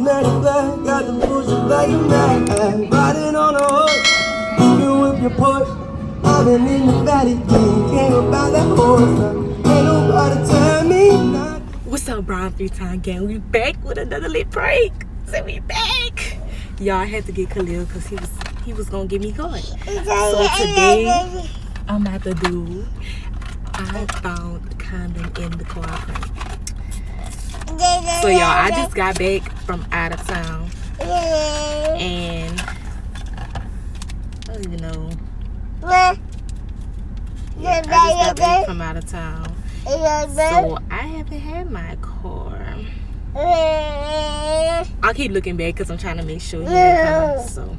Automatic glide, got the pushing like a mag. Riding on a horse, you can whip your Porsche. I've been in the valley, came about that horse. Ain't nobody tell me not. What's up, Brown 3-time gang? We back with another lit prank. So we back. Y'all had to get Khalil because he was gonna get me caught. So today I'm about to do. I found a condom in the car prank. So y'all, I just got back from out of town, and I don't even know. Yeah, I just got back from out of town, so I haven't had my car. I'll keep looking back because I'm trying to make sure he ain't coming. So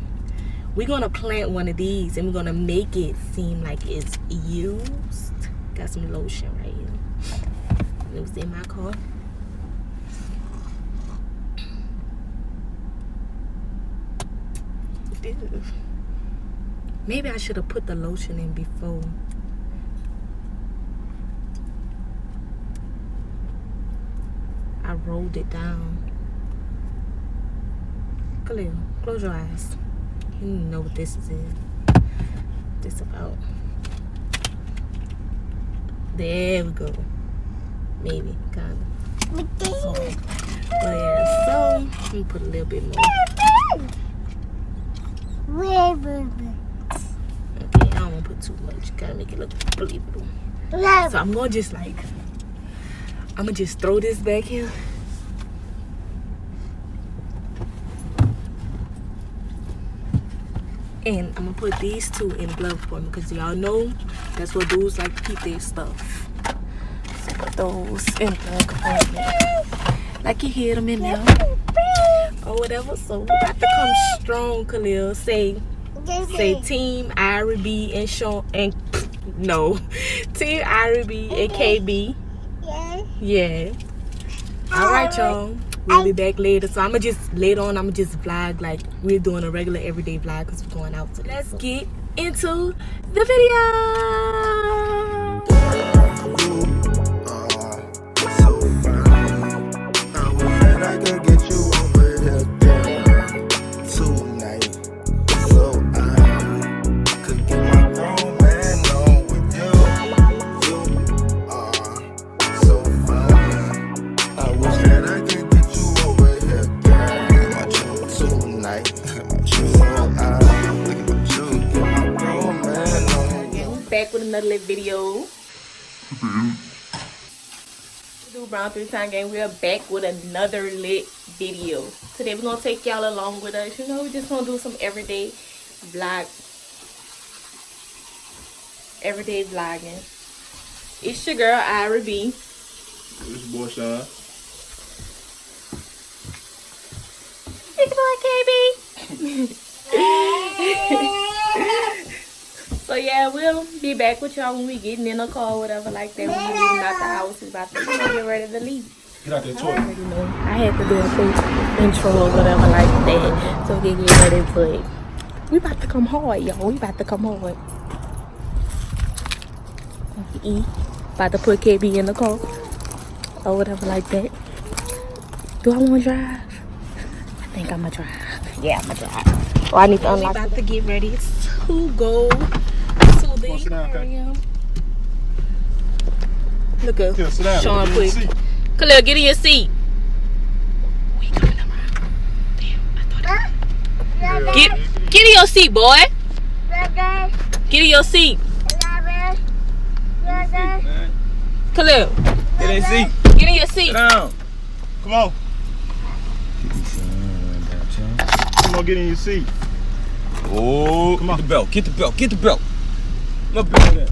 we're gonna plant one of these and we're gonna make it seem like it's used. Got some lotion right here. It was in my car. Ew. Maybe I should have put the lotion in before. I rolled it down. Khalil, close your eyes. You know what this is. This about. There we go. Maybe, kind of. So, but yeah, so let me put a little bit more. Okay, I don't want to put too much. Gotta make it look believable. So I'm gonna just throw this back here. And I'm gonna put these two in glove for me because y'all know that's what dudes like to keep their stuff. So put those in glove compartment. Like you hear them in there. Or whatever. So we about to come strong, Khalil. Say Team Ire B and Sean and no. Team Ire B and KB. Yeah. Alright, y'all. We'll be back later. So I'ma just vlog like we're doing a regular everyday vlog because we're going out today. Let's get into the video. So fine. I wish I could get you over here tonight. So I could get my grown man on with you. You are so fine. I wish that I could get you over here, girl. Tonight. So I could get my grown man on. Yeah, we're back with another lit video. Brown 3-time gang, we are back with another lit video. Today we're gonna take y'all along with us. You know, we're just gonna do some everyday vlogging. It's your girl Ire B. It's your boy Sean. It's your boy KB. So yeah, we'll be back with y'all when we getting in a car or whatever like that. When we leaving out the house, it's about to get ready to leave. Get out that toy. You know, I had to do a quick intro or whatever like that, so we can get ready for it. We about to come hard, y'all. We about to come hard. About to put KB in the car or whatever like that. Do I want to drive? I think I'm gonna drive. Yeah, I'm gonna drive. Oh, I need to unlock. We about to get ready to go. Look up, Sean quick. Khalil, get in your seat. We coming around. Damn, I thought get in your seat, boy. Get in your seat. Khalil, Get in seat. get in your seat. Sit down. Come on. Come on, get in your seat. Oh, come on. Get the belt. Get the belt. Get the belt. Look at that.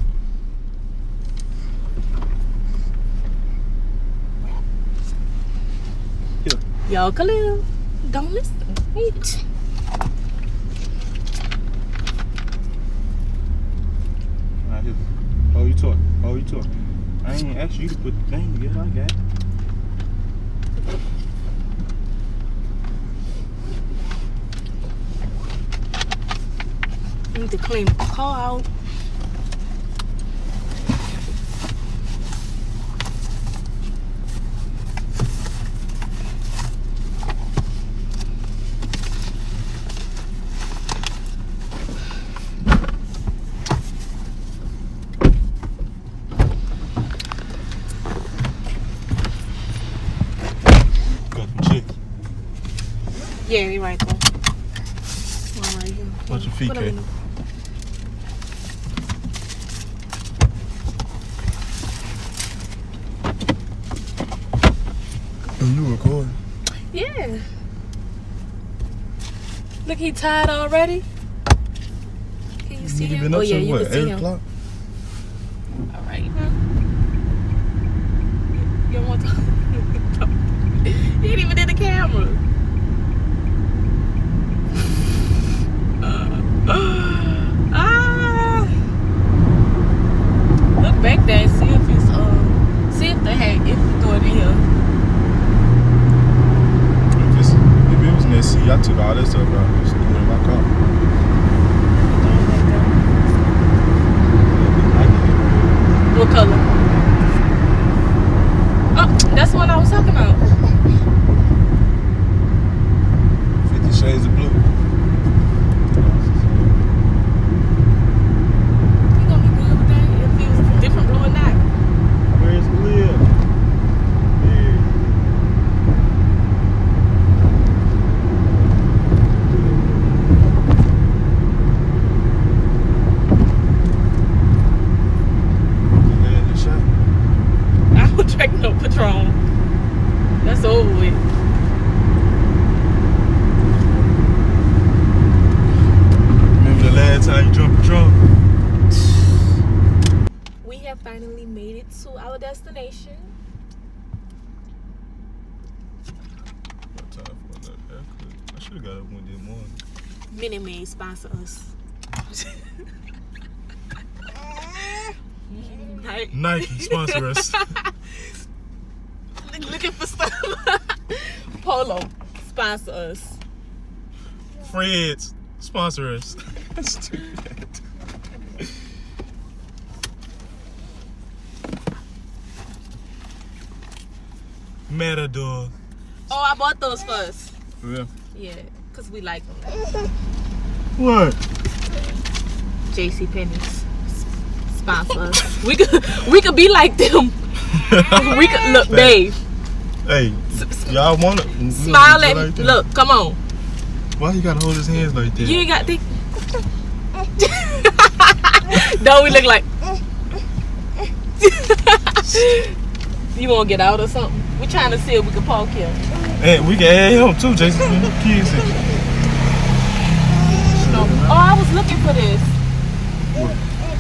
Yo, Khalil, don't listen. Wait. Alright, here. Hold your toy. Hold your toy. I ain't asked you to put the thing together. I got it. I need to clean the car out. Yeah, you right there. One right here. Watch your feet, Put 'em Kay. in the- Oh, you recording? Yeah. Look, he tired already. Can you see Nigga him? been up Oh yeah, since you what, can see 8 him. o'clock? All right. You don't want to? He ain't even in the camera. Look back there and see if it's see if they had if you throw it in here. If it was in that seat, I took all that stuff out. Just threw it in my car. What color? Oh, that's the one I was talking about. 50 Shades of Blue. You gonna be good with that if it was different blue or not? Where's Leah? I would drink no Patron. That's over with. Remember the last time you drunk Patron? We have finally made it to our destination. I should have got up one day morning. Minute Maid sponsor us. Nike sponsor us. Looking for stuff. Polo sponsor us. Fred's sponsor us. Stupid. Matador. Oh, I bought those first. Yeah. Yeah, because we like them. What? JC Penney's sponsor us. We could be like them. We could look, Dave. Hey, y'all want it? Smile at me. Look, come on. Why you gotta hold his hands like that? You ain't got the. Don't we look like? You won't get out or something? We're trying to see if we can park here. Hey, we can add him too, Jason. Kids. Oh, I was looking for this.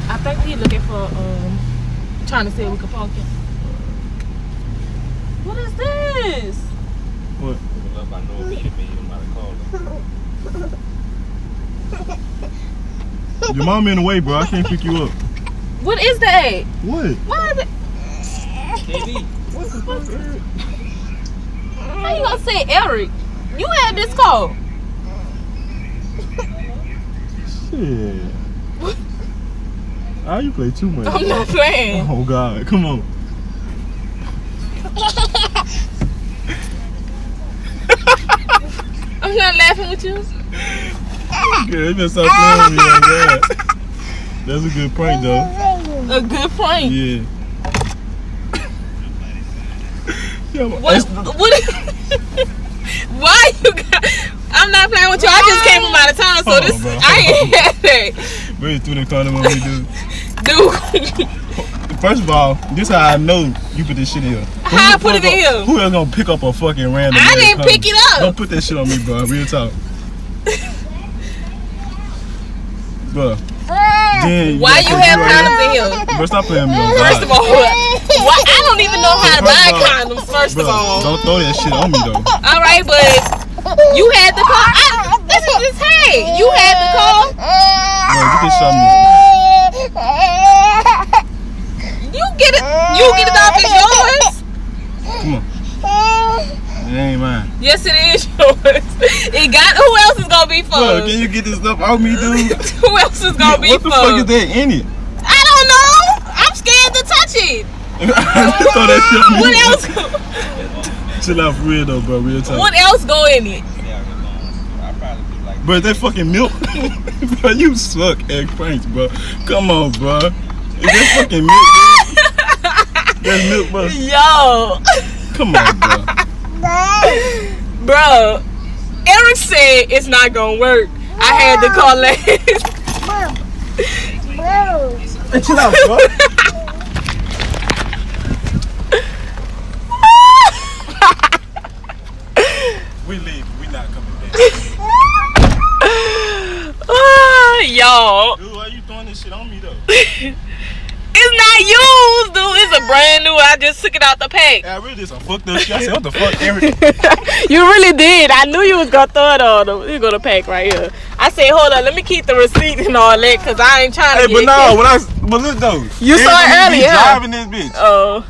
I think he's looking for trying to see if we can park here. What is this? What? Your mom in the way, bro. I can't pick you up. What is that? What? What is it? What the fuck? How you gonna say Eric? You had this call. Shit. Ah, you play too much. I'm not playing. Oh God, come on. I'm not laughing with you. Good, you better stop playing with me like that. That's a good prank though. A good prank. Yeah. What? Why you got? I'm not playing with you. I just came from out of town, so Hold on, this bro. I ain't had that. Breathe through the condom when we do. Dude, First of all, this how I know you put this shit in here. How I put it in here? Who else gonna pick up a fucking random? I ass didn't condom? pick it up. Don't put that shit on me, bro. Real talk, bro. Then why you have condoms in here? Bro, stop playing with me. First of all, why? I don't even know how to buy condoms. First of bro, all, don't throw that shit on me though. all right, but you had the call. That's what this hey. You had the call. Bro, you can show me. You get it. You get it off. It's yours. Come on. It ain't mine. Yes, it is yours. It got. Who else is gonna be for? Bro, can you get this stuff out me, dude? Who else is gonna be What for? the fuck is that in it? I don't know. I'm scared to touch it. Throw that shit on me. What else? Chill out for real though, bro. Real talk. What else go in it? Bro, is that fucking milk? Bro, you suck at pranks, bro. Come on, bro. Is that fucking milk, dude? That's milk, bro. Yo. Come on, bro. Bro. Eric said it's not gonna work. I had to call it. Hey, chill out, bro. We leave. We not coming back. Y'all. Dude, why you throwing this shit on me though? It's not used, dude. It's a brand new. I just took it out the pack. I really did some fucked up shit. I said, what the fuck, Eric? You really did. I knew you was gonna throw it on them. You gonna pack right here. I said, hold on, let me keep the receipt and all that, cause I ain't trying to. Hey, but no, but look though. You saw it earlier. Driving this bitch. Oh.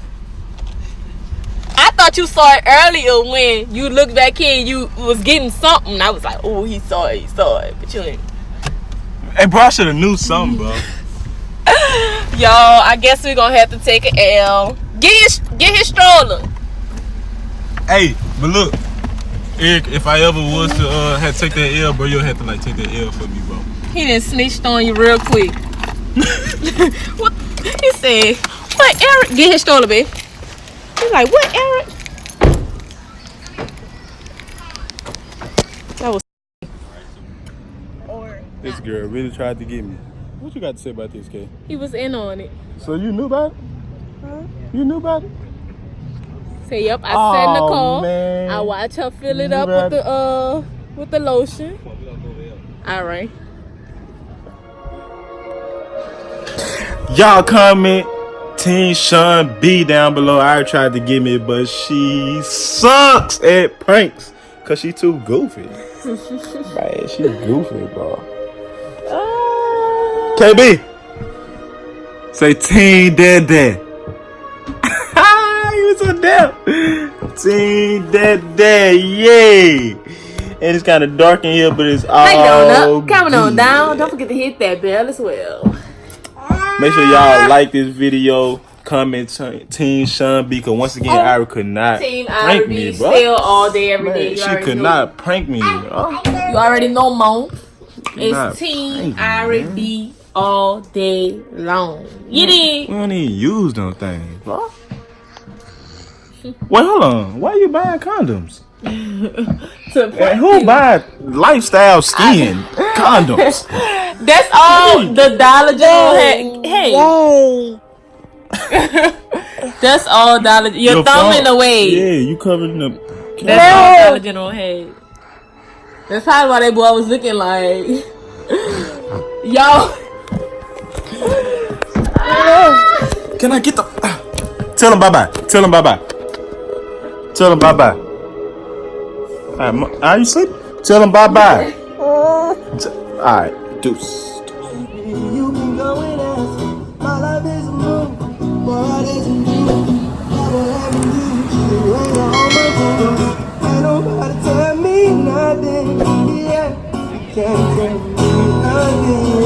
I thought you saw it earlier when you looked back here and you was getting something. I was like, oh, he saw it. But you ain't. Hey, bro, I should have knew something, bro. Y'all, I guess we're gonna have to take an L. Get his stroller. Hey, but look, Eric, if I ever was to have to take that L, bro, you'll have to like take that L for me, bro. He done snitched on you real quick. What? He said, what, Eric? Get his stroller, babe. He's like, what, Eric? That was. This girl really tried to get me. What you got to say about this, Kay? He was in on it. So you knew about it? Huh? You knew about it? Say, yep, I sat in the car. Man. I watched her fill it You up right. with the lotion. All right. Y'all comment Team Sean B down below. I tried to get me, but she sucks at pranks because she too goofy. Man, she goofy, bro. KB, say Team Dead. You was so damn. Team Dead, yay. And it's kind of dark in here, but it's all Coming on good. down. Don't forget to hit that bell as well. Make sure y'all like this video, comment Team Sean B, because once again, Ira could not Team prank Ire me, B bro. still all day, every Man, day. You she already could know. not prank me, bro. You already know, Mo. not It's Team prank me, Ire B all day long. You did. We don't even use them things, bro. Wait, hold on. Why you buying condoms? And who buy lifestyle skin condoms? That's all the Dollar General had. Hey. That's all Dollar General. Your thumb in the way. Yeah, you covered in the. That's all Dollar General had. That's probably why that boy was looking like. Yo. Can I get the? Tell him bye bye. Tell him bye bye. Tell him bye bye. Are you sleep? Tell him bye bye. All right, deuce.